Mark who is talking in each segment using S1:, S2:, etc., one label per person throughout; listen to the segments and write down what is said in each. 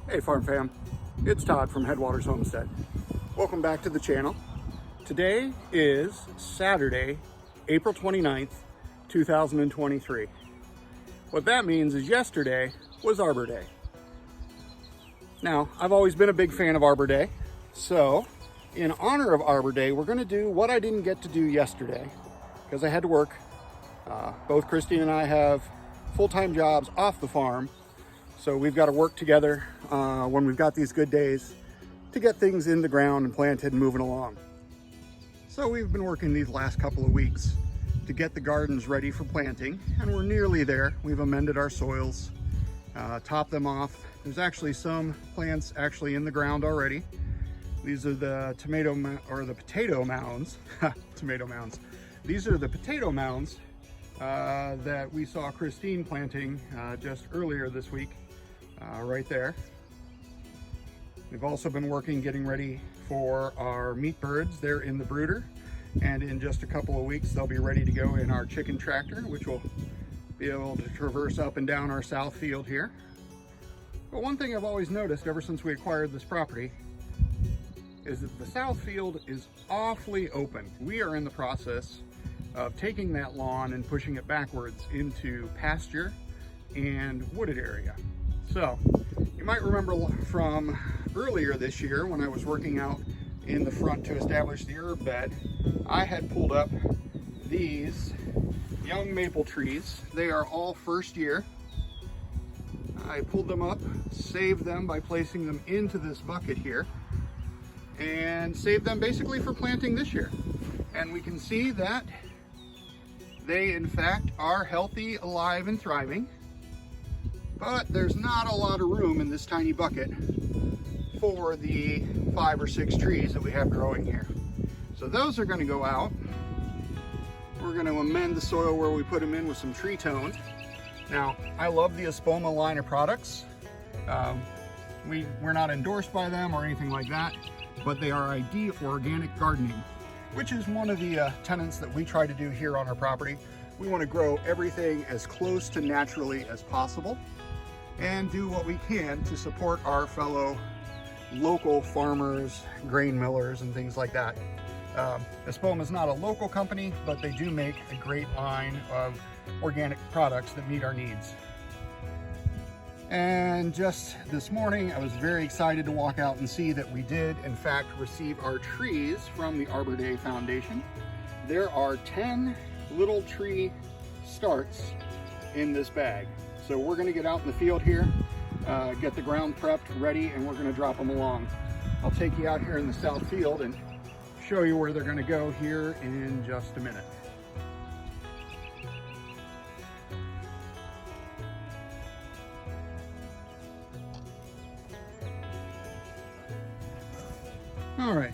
S1: Hey farm fam, it's Todd from Headwaters Homestead. Welcome back to the channel. Today is Saturday, April 29th, 2023. What that means is yesterday was Arbor Day. Now, I've always been a big fan of Arbor Day, so in honor of Arbor Day, we're going to do what I didn't get to do yesterday because I had to work. Both Christine and I have full-time jobs off the farm, so we've got to work together when we've got these good days to get things in the ground and planted and moving along. So we've been working these last couple of weeks to get the gardens ready for planting, and we're nearly there. We've amended our soils, topped them off. There's actually some plants actually in the ground already. These are the potato mounds. Tomato mounds. These are the potato mounds that we saw Christine planting just earlier this week, right there. We've also been working getting ready for our meat birds. They're in the brooder, and in just a couple of weeks they'll be ready to go in our chicken tractor, which will be able to traverse up and down our south field here. But one thing I've always noticed ever since we acquired this property is that the south field is awfully open. We are in the process of taking that lawn and pushing it backwards into pasture and wooded area. So you might remember from earlier this year when I was working out in the front to establish the herb bed, I had pulled up these young maple trees. They are all first year. I pulled them up, saved them by placing them into this bucket here, and saved them basically for planting this year. And we can see that they in fact are healthy, alive, and thriving, but there's not a lot of room in this tiny bucket for the 5 or 6 trees that we have growing here. So those are going to go out. We're going to amend the soil where we put them in with some tree tone. Now, I love the Espoma line of products. We're not endorsed by them or anything like that, but they are ideal for organic gardening, which is one of the tenets that we try to do here on our property. We want to grow everything as close to naturally as possible and do what we can to support our fellow local farmers, grain millers, and things like that. Espoma is not a local company, but they do make a great line of organic products that meet our needs. And just this morning, I was very excited to walk out and see that we did, in fact, receive our trees from the Arbor Day Foundation. There are 10 little tree starts in this bag. So we're going to get out in the field here, get the ground prepped, ready, and we're going to drop them along. I'll take you out here in the south field and show you where they're going to go here in just a minute. All right,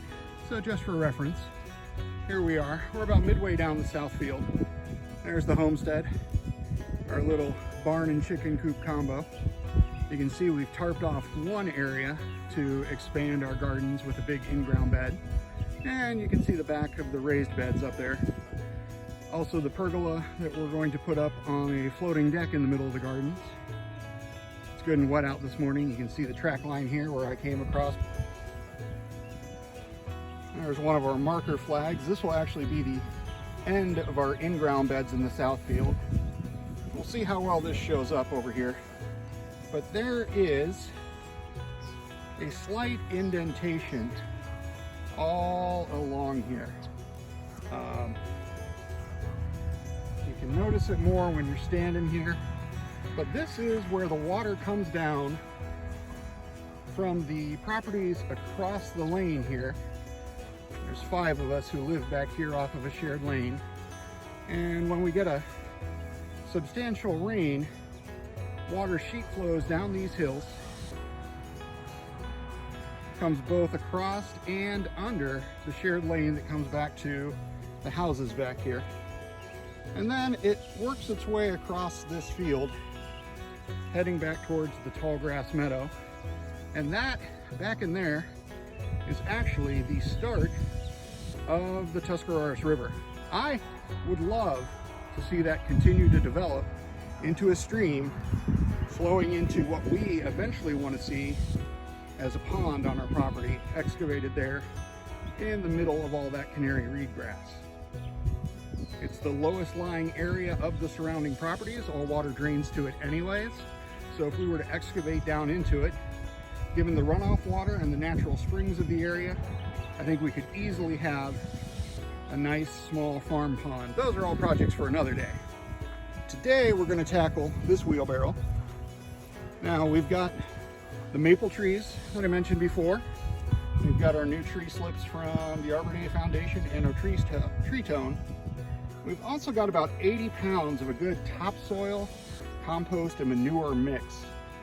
S1: so just for reference, here we are. We're about midway down the south field. There's the homestead, our little barn and chicken coop combo. You can see we've tarped off one area to expand our gardens with a big in-ground bed. And you can see the back of the raised beds up there. Also the pergola that we're going to put up on a floating deck in the middle of the gardens. It's good and wet out this morning. You can see the track line here where I came across. There's one of our marker flags. This will actually be the end of our in-ground beds in the south field. We'll see how well this shows up over here. But there is a slight indentation all along here. You can notice it more when you're standing here, but this is where the water comes down from the properties across the lane here. There's 5 of us who live back here off of a shared lane, and when we get a substantial rain, water sheet flows down these hills, comes both across and under the shared lane that comes back to the houses back here, and then it works its way across this field heading back towards the tall grass meadow. And that back in there is actually the start of the Tuscarawas River. I would love to see that continue to develop into a stream flowing into what we eventually want to see as a pond on our property, excavated there in the middle of all that canary reed grass. It's the lowest lying area of the surrounding properties. All water drains to it anyways. So if we were to excavate down into it, given the runoff water and the natural springs of the area, I think we could easily have a nice small farm pond. Those are all projects for another day. Today we're going to tackle this wheelbarrow. Now we've got the maple trees that I mentioned before. We've got our new tree slips from the Arbor Foundation and our tree tone. We've also got about 80 pounds of a good topsoil, compost, and manure mix.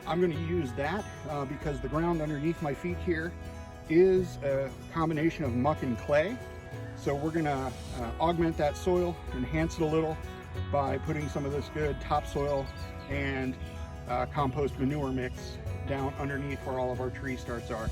S1: I'm going to use that because the ground underneath my feet here is a combination of muck and clay. So we're going to augment that soil, enhance it a little by putting some of this good topsoil and compost manure mix down underneath where all of our tree starts are.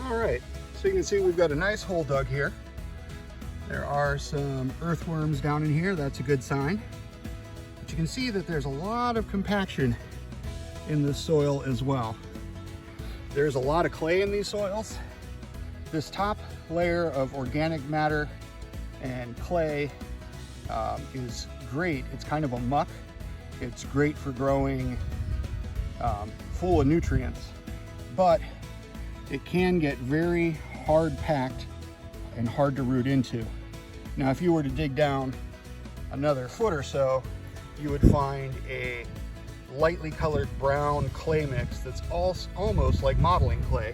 S1: All right, so you can see we've got a nice hole dug here. There are some earthworms down in here. That's a good sign. But you can see that there's a lot of compaction in the soil as well. There's a lot of clay in these soils. This top layer of organic matter and clay is great. It's kind of a muck. It's great for growing full of nutrients, but it can get very hard packed and hard to root into. Now, if you were to dig down another foot or so, you would find a lightly colored brown clay mix that's almost like modeling clay.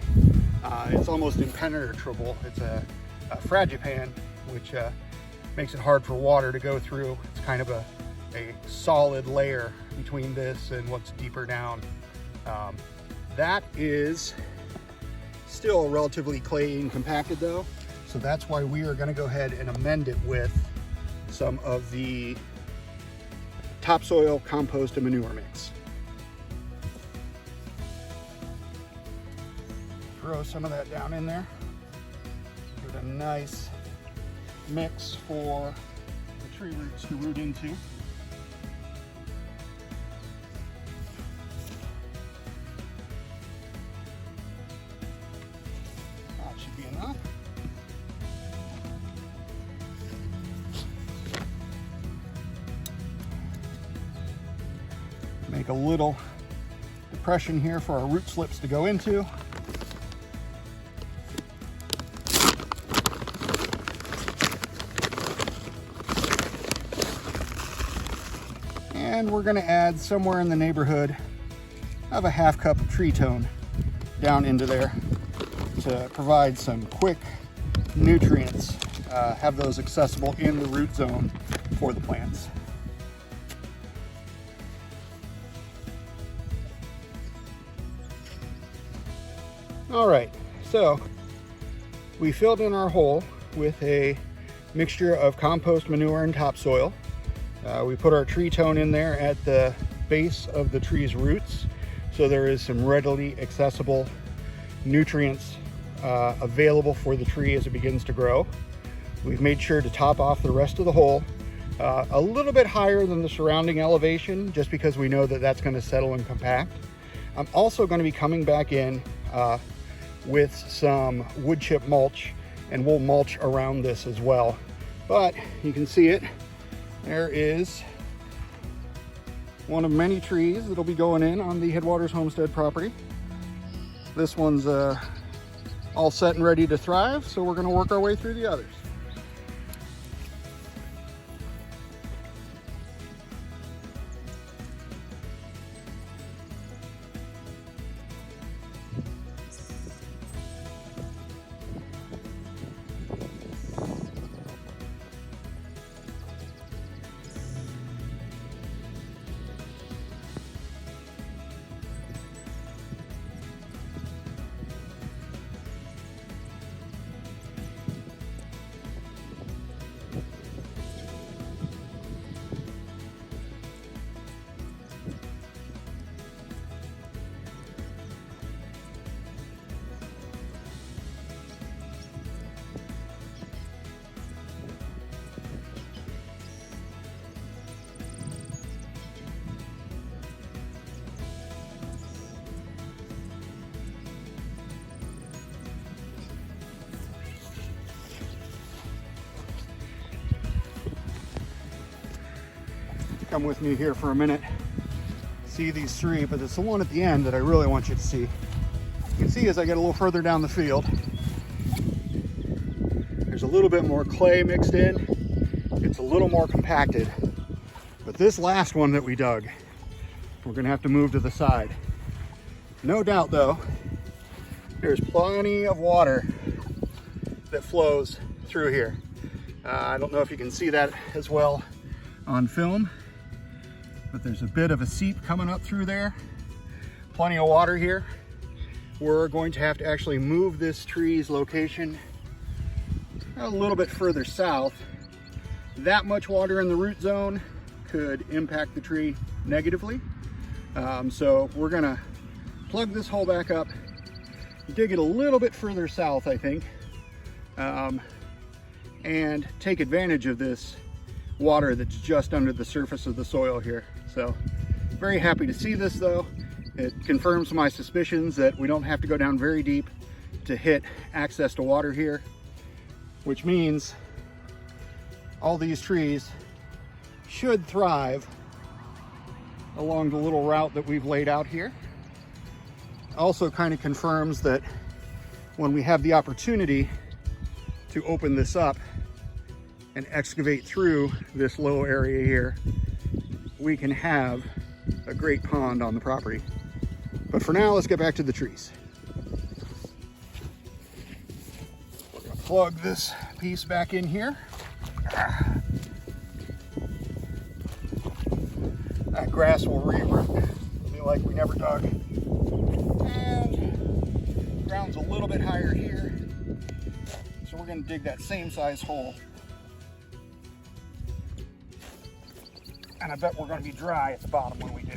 S1: It's almost impenetrable. It's a fragipan, which makes it hard for water to go through. It's kind of a solid layer between this and what's deeper down. That is still relatively clay and compacted though, so that's why we are going to go ahead and amend it with some of the topsoil, compost, and manure mix. Throw some of that down in there. Give it a nice mix for the tree roots to root into. Make a little depression here for our root slips to go into. And we're going to add somewhere in the neighborhood of a half cup of tree tone down into there to provide some quick nutrients, have those accessible in the root zone for the plants. All right, so we filled in our hole with a mixture of compost, manure, and topsoil. We put our tree tone in there at the base of the tree's roots, so there is some readily accessible nutrients available for the tree as it begins to grow. We've made sure to top off the rest of the hole a little bit higher than the surrounding elevation, just because we know that that's going to settle and compact. I'm also going to be coming back in with some wood chip mulch, and we'll mulch around this as well. But you can see it, there is one of many trees that'll be going in on the Headwaters Homestead property. This one's all set and ready to thrive, so we're going to work our way through the others. come with me here for a minute. See these three, but it's the one at the end that I really want you to see. You can see as I get a little further down the field, there's a little bit more clay mixed in. It's a little more compacted. But this last one that we dug, we're gonna have to move to the side. No doubt though, there's plenty of water that flows through here. I don't know if you can see that as well on film, but there's a bit of a seep coming up through there. Plenty of water here. We're going to have to actually move this tree's location a little bit further south. That much water in the root zone could impact the tree negatively. So we're gonna plug this hole back up, dig it a little bit further south, I think, and take advantage of this water that's just under the surface of the soil here. So very happy to see this though. It confirms my suspicions that we don't have to go down very deep to hit access to water here, which means all these trees should thrive along the little route that we've laid out here. Also kind of confirms that when we have the opportunity to open this up and excavate through this low area here, we can have a great pond on the property. But for now, let's get back to the trees. We're gonna plug this piece back in here. That grass will re-root, be like we never dug. And ground's a little bit higher here, so we're gonna dig that same size hole. And I bet we're gonna be dry at the bottom when we do.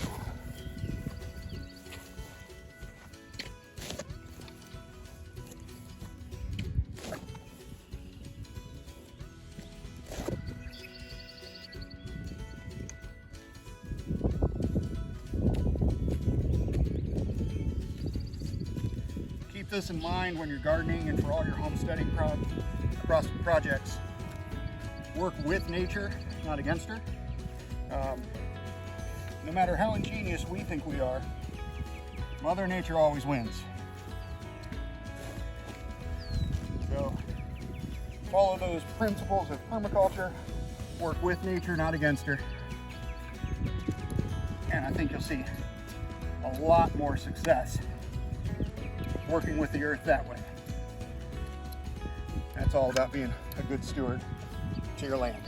S1: Keep this in mind when you're gardening and for all your homesteading projects. Work with nature, not against her. No matter how ingenious we think we are, Mother Nature always wins. So follow those principles of permaculture, work with nature, not against her. And I think you'll see a lot more success working with the earth that way. That's all about being a good steward to your land.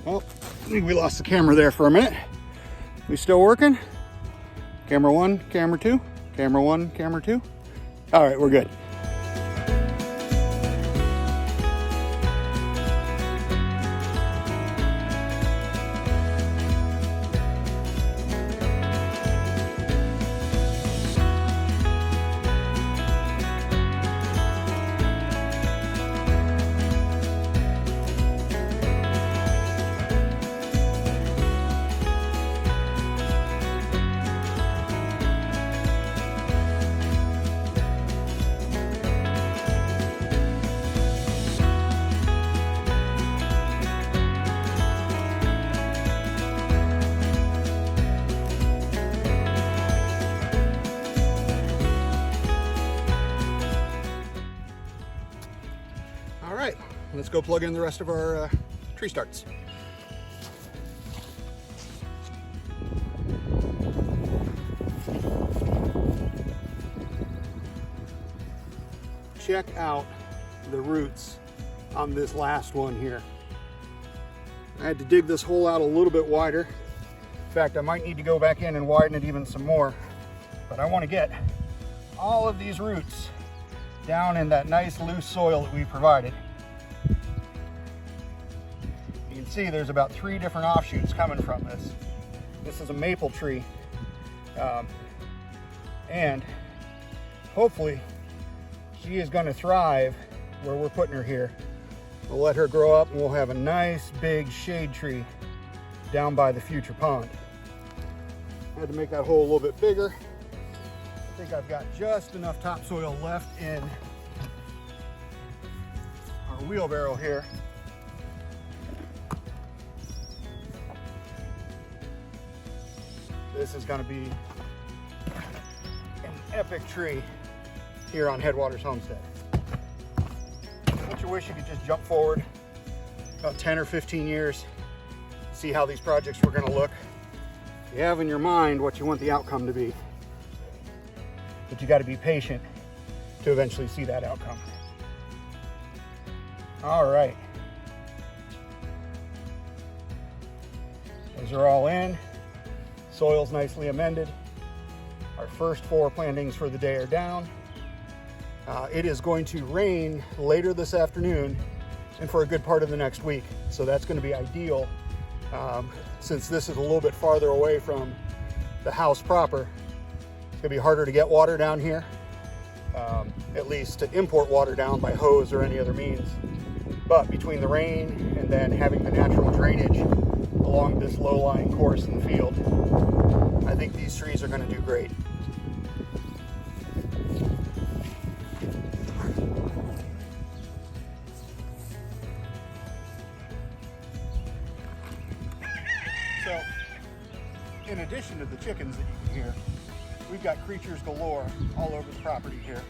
S1: Well, I think we lost the camera there for a minute. We still working? Camera one, camera two, camera one, camera two. All right, we're good. All right, let's go plug in the rest of our tree starts. Check out the roots on this last one here. I had to dig this hole out a little bit wider. In fact, I might need to go back in and widen it even some more. But I want to get all of these roots down in that nice loose soil that we provided. You can see there's about 3 different offshoots coming from this. This is a maple tree. And hopefully she is going to thrive where we're putting her here. We'll let her grow up and we'll have a nice big shade tree down by the future pond. I had to make that hole a little bit bigger. I think I've got just enough topsoil left in our wheelbarrow here. This is going to be an epic tree here on Headwaters Homestead. Don't you wish you could just jump forward about 10 or 15 years, see how these projects were going to look? You have in your mind what you want the outcome to be, but you got to be patient to eventually see that outcome. All right. Those are all in. Soil's nicely amended. Our first 4 plantings for the day are down. It is going to rain later this afternoon and for a good part of the next week. So that's going to be ideal. Since this is a little bit farther away from the house proper, it's going to be harder to get water down here, at least to import water down by hose or any other means. But between the rain and then having the natural drainage along this low-lying course in the field, I think these trees are going to do great. So, in addition to the chickens that you can hear, we've got creatures galore all over the property here.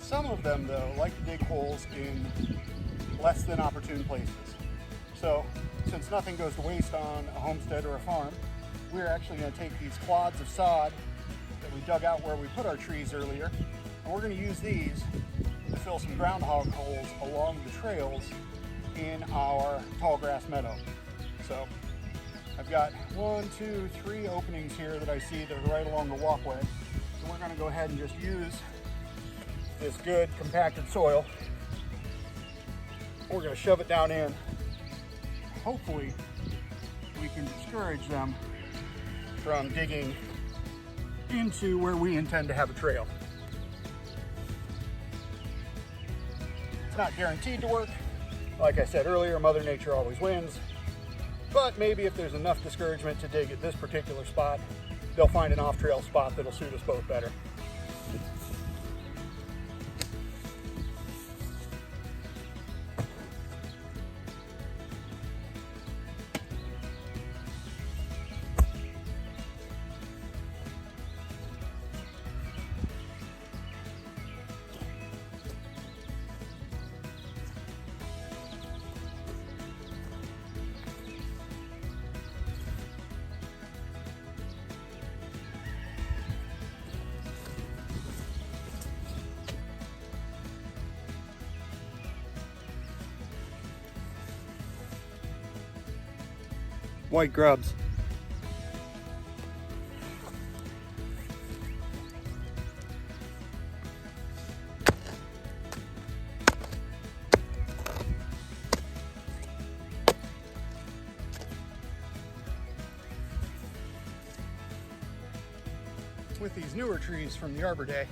S1: Some of them, though, like to dig holes in less than opportune places. So, since nothing goes to waste on a homestead or a farm, we're actually going to take these clods of sod that we dug out where we put our trees earlier, and we're going to use these to fill some groundhog holes along the trails in our tall grass meadow. So I've got 1, 2, 3 openings here that I see that are right along the walkway. So we're going to go ahead and just use this good compacted soil. We're going to shove it down in. Hopefully we can discourage them from digging into where we intend to have a trail. It's not guaranteed to work. Like I said earlier, Mother Nature always wins. But maybe if there's enough discouragement to dig at this particular spot, they'll find an off-trail spot that'll suit us both better. White grubs. With these newer trees from the Arbor Day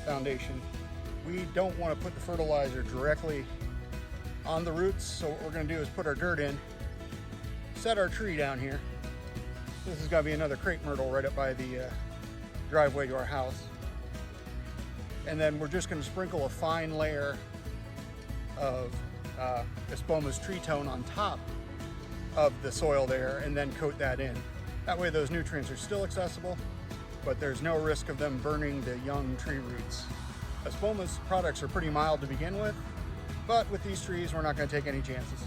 S1: Foundation, we don't want to put the fertilizer directly on the roots, so what we're going to do is put our dirt in, set our tree down here. This is going to be another crepe myrtle right up by the driveway to our house. And then we're just going to sprinkle a fine layer of Espoma's tree tone on top of the soil there and then coat that in. That way those nutrients are still accessible, but there's no risk of them burning the young tree roots. Espoma's products are pretty mild to begin with, but with these trees we're not going to take any chances.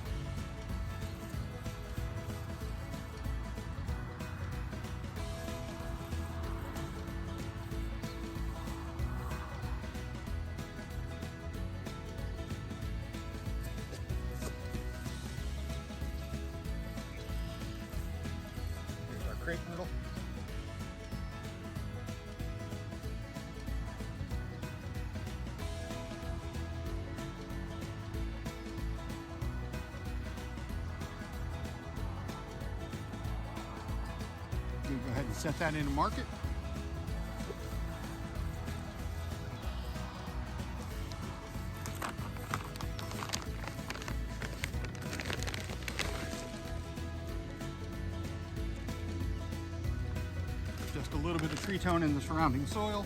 S1: crepe myrtle. I'm going to go ahead and set that into market. Just a little bit of tree tone in the surrounding soil.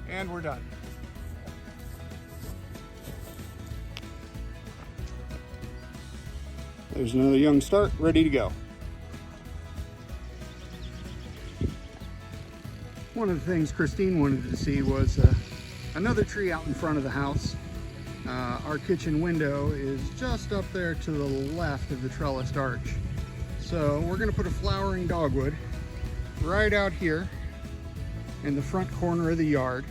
S1: And we're done. There's another young start ready to go. One of the things Christine wanted to see was another tree out in front of the house. Our kitchen window is just up there to the left of the trellised arch. So we're going to put a flowering dogwood right out here in the front corner of the yard.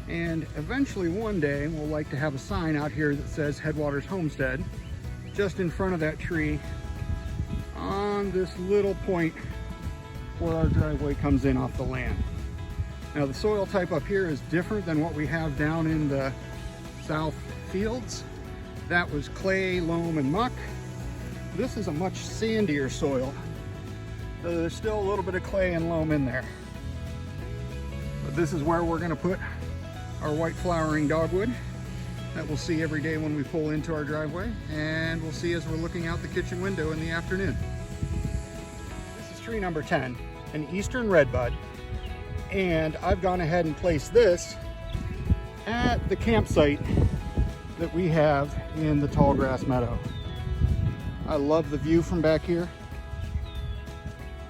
S1: And eventually one day we'll like to have a sign out here that says Headwaters Homestead just in front of that tree on this little point where our driveway comes in off the land. Now the soil type up here is different than what we have down in the south fields. That was clay, loam, and muck. This is a much sandier soil. There's still a little bit of clay and loam in there. But this is where we're going to put our white flowering dogwood that we'll see every day when we pull into our driveway, and we'll see as we're looking out the kitchen window in the afternoon. This is tree number 10, an eastern redbud, and I've gone ahead and placed this at the campsite that we have in the tall grass meadow. I love the view from back here.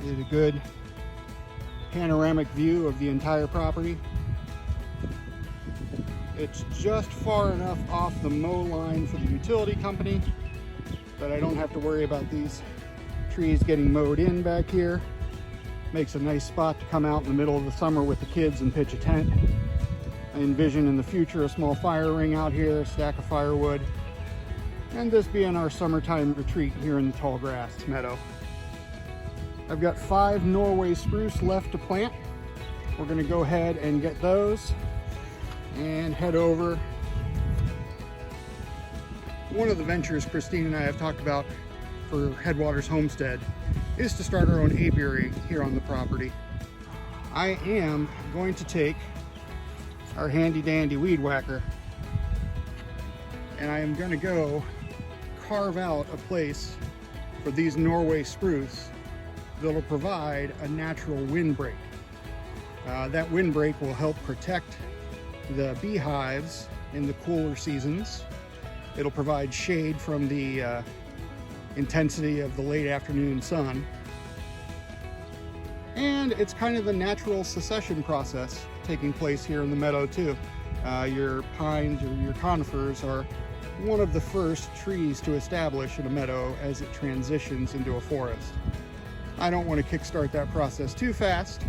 S1: Get a good panoramic view of the entire property. It's just far enough off the mow line for the utility company that I don't have to worry about these trees getting mowed in back here. Makes a nice spot to come out in the middle of the summer with the kids and pitch a tent. I envision in the future a small fire ring out here, a stack of firewood, and this being our summertime retreat here in the tall grass meadow. I've got 5 Norway spruce left to plant. We're going to go ahead and get those and head over. One of the ventures Christine and I have talked about for Headwaters Homestead is to start our own apiary here on the property. I am going to take our handy dandy weed whacker and I am going to go carve out a place for these Norway spruce that will provide a natural windbreak. That windbreak will help protect the beehives in the cooler seasons. It'll provide shade from the intensity of the late afternoon sun. And it's kind of a natural succession process taking place here in the meadow too. Your pines or your conifers are one of the first trees to establish in a meadow as it transitions into a forest. I don't want to kickstart that process too fast,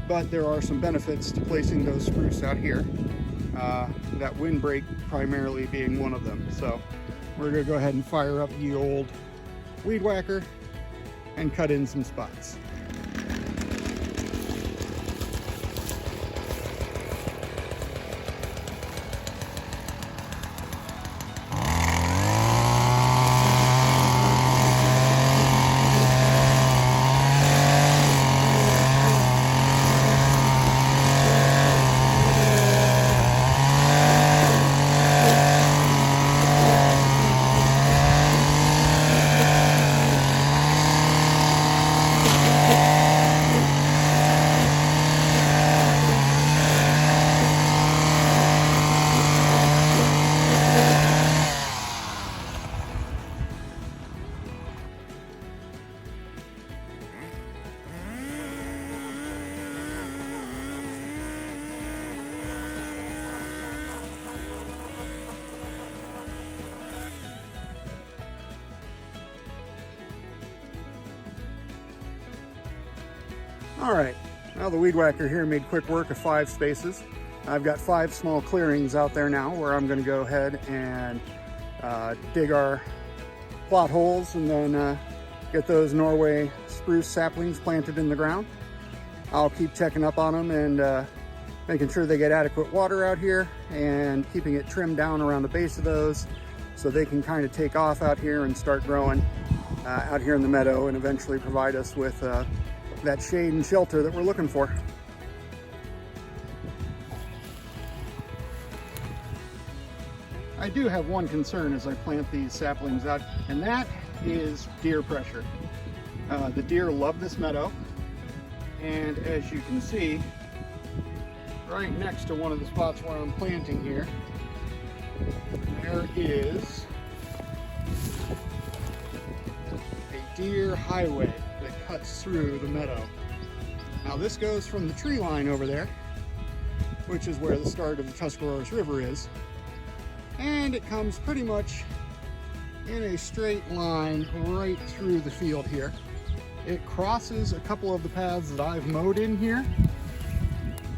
S1: but there are some benefits to placing those spruce out here. That windbreak primarily being one of them. So we're going to go ahead and fire up the old weed whacker and cut in some spots. All right, now the weed whacker here made quick work of 5 spaces. I've got 5 small clearings out there now where I'm going to go ahead and dig our plot holes and then get those Norway spruce saplings planted in the ground. I'll keep checking up on them and making sure they get adequate water out here and keeping it trimmed down around the base of those so they can kind of take off out here and start growing out here in the meadow and eventually provide us with that shade and shelter that we're looking for. I do have one concern as I plant these saplings out, and that is deer pressure. The deer love this meadow, and as you can see, right next to one of the spots where I'm planting here, there is a deer highway that cuts through the meadow. Now this goes from the tree line over there, which is where the start of the Tuscaroras River is, and it comes pretty much in a straight line right through the field here. It crosses a couple of the paths that I've mowed in here.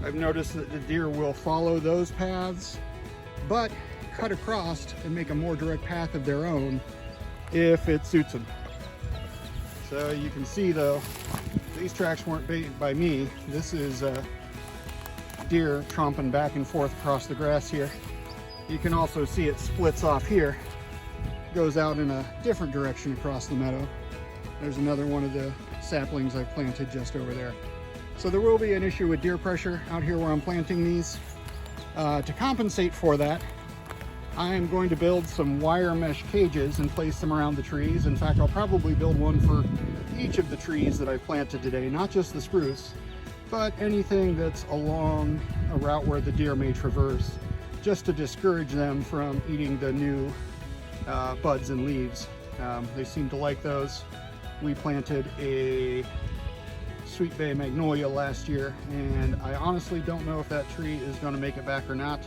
S1: I've noticed that the deer will follow those paths, but cut across and make a more direct path of their own if it suits them. So you can see though, these tracks weren't made by me. This is deer tromping back and forth across the grass here. You can also see it splits off here, goes out in a different direction across the meadow. There's another one of the saplings I planted just over there. So there will be an issue with deer pressure out here where I'm planting these. To compensate for that, I am going to build some wire mesh cages and place them around the trees. In fact, I'll probably build one for each of the trees that I've planted today, not just the spruce, but anything that's along a route where the deer may traverse, just to discourage them from eating the new buds and leaves. They seem to like those. We planted a Sweet Bay magnolia last year, and I honestly don't know if that tree is going to make it back or not.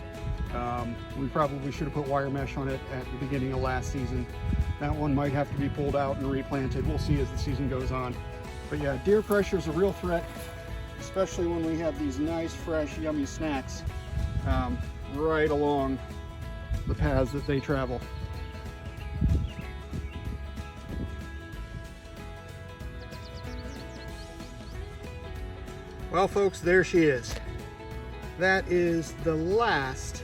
S1: We probably should have put wire mesh on it at the beginning of last season. That one might have to be pulled out and replanted. We'll see as the season goes on. But yeah, deer pressure is a real threat, especially when we have these nice, fresh, yummy snacks right along the paths that they travel. Well folks, there she is. That is the last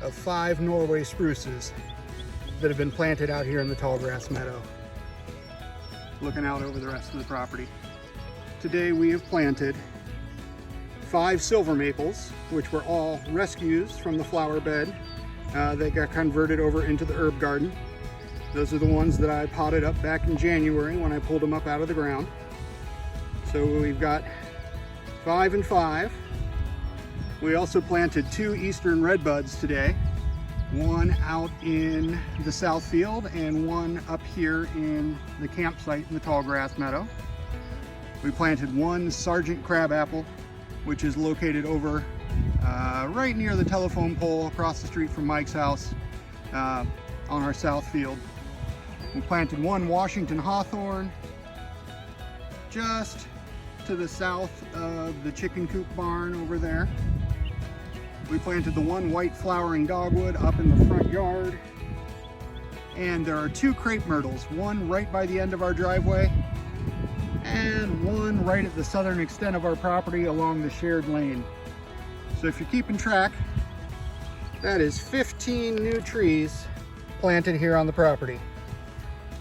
S1: of 5 Norway spruces that have been planted out here in the tall grass meadow, looking out over the rest of the property. Today we have planted 5 silver maples, which were all rescues from the flower bed. They got converted over into the herb garden. Those are the ones that I potted up back in January when I pulled them up out of the ground. So we've got 5 and 5. We also planted 2 eastern redbuds today. One out in the south field and one up here in the campsite in the tall grass meadow. We planted 1 Sergeant crabapple, which is located over right near the telephone pole across the street from Mike's house on our south field. We planted 1 Washington hawthorn just to the south of the chicken coop barn over there. We planted the 1 white flowering dogwood up in the front yard. And there are 2 crepe myrtles, one right by the end of our driveway and one right at the southern extent of our property along the shared lane. So if you're keeping track, that is 15 new trees planted here on the property.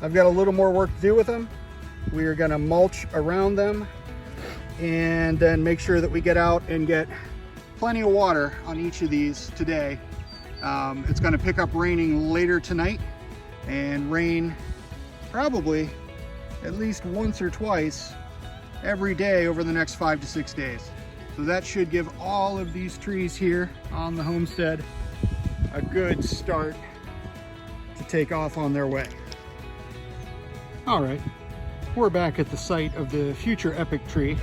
S1: I've got a little more work to do with them. We are gonna mulch around them and then make sure that we get out and get plenty of water on each of these today. It's gonna pick up raining later tonight and rain probably at least once or twice every day over the next 5 to 6 days. So that should give all of these trees here on the homestead a good start to take off on their way. All right, we're back at the site of the future epic tree.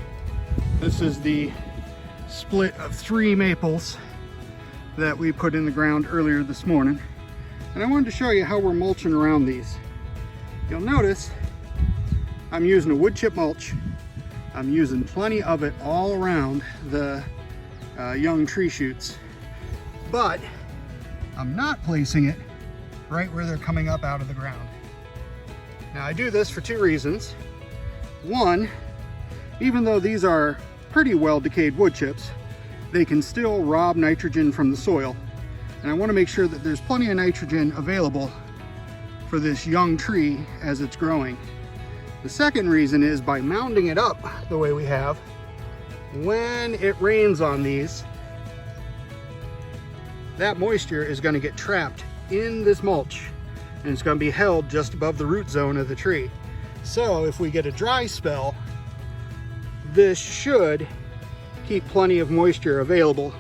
S1: This is the split of 3 maples that we put in the ground earlier this morning. And I wanted to show you how we're mulching around these. You'll notice I'm using a wood chip mulch I'm using plenty of it all around the young tree shoots, but I'm not placing it right where they're coming up out of the ground. Now I do this for two reasons. One, even though these are pretty well decayed wood chips, they can still rob nitrogen from the soil. And I want to make sure that there's plenty of nitrogen available for this young tree as it's growing. The second reason is by mounding it up the way we have, when it rains on these, that moisture is going to get trapped in this mulch and it's going to be held just above the root zone of the tree. So if we get a dry spell, this should keep plenty of moisture available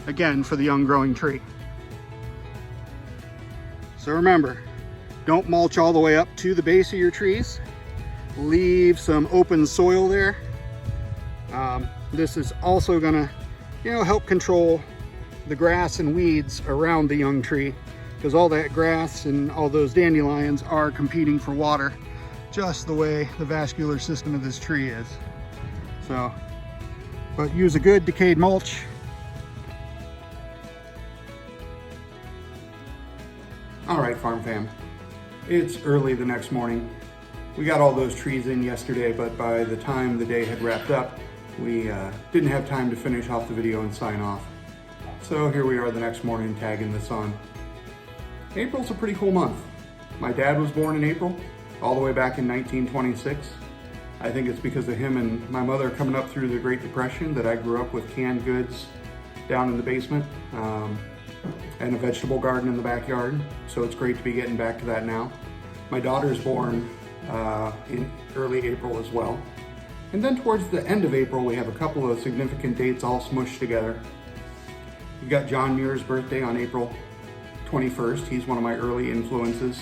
S1: again for the young growing tree. So remember, don't mulch all the way up to the base of your trees. Leave some open soil there. This is also gonna, help control the grass and weeds around the young tree, because all that grass and all those dandelions are competing for water, just the way the vascular system of this tree is. So, but use a good decayed mulch. All right, farm fam, it's early the next morning. We got all those trees in yesterday, but by the time the day had wrapped up, we didn't have time to finish off the video and sign off. So here we are the next morning tagging this on. April's a pretty cool month. My dad was born in April, all the way back in 1926. I think it's because of him and my mother coming up through the Great Depression that I grew up with canned goods down in the basement. And a vegetable garden in the backyard, so it's great to be getting back to that now. My daughter's born in early April as well. And then towards the end of April, we have a couple of significant dates all smushed together. We've got John Muir's birthday on April 21st. He's one of my early influences.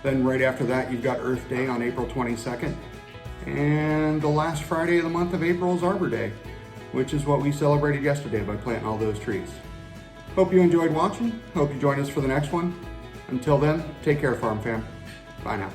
S1: Then right after that, you've got Earth Day on April 22nd. And the last Friday of the month of April is Arbor Day, which is what we celebrated yesterday by planting all those trees. Hope you enjoyed watching. Hope you join us for the next one. Until then, take care, farm fam. Bye now.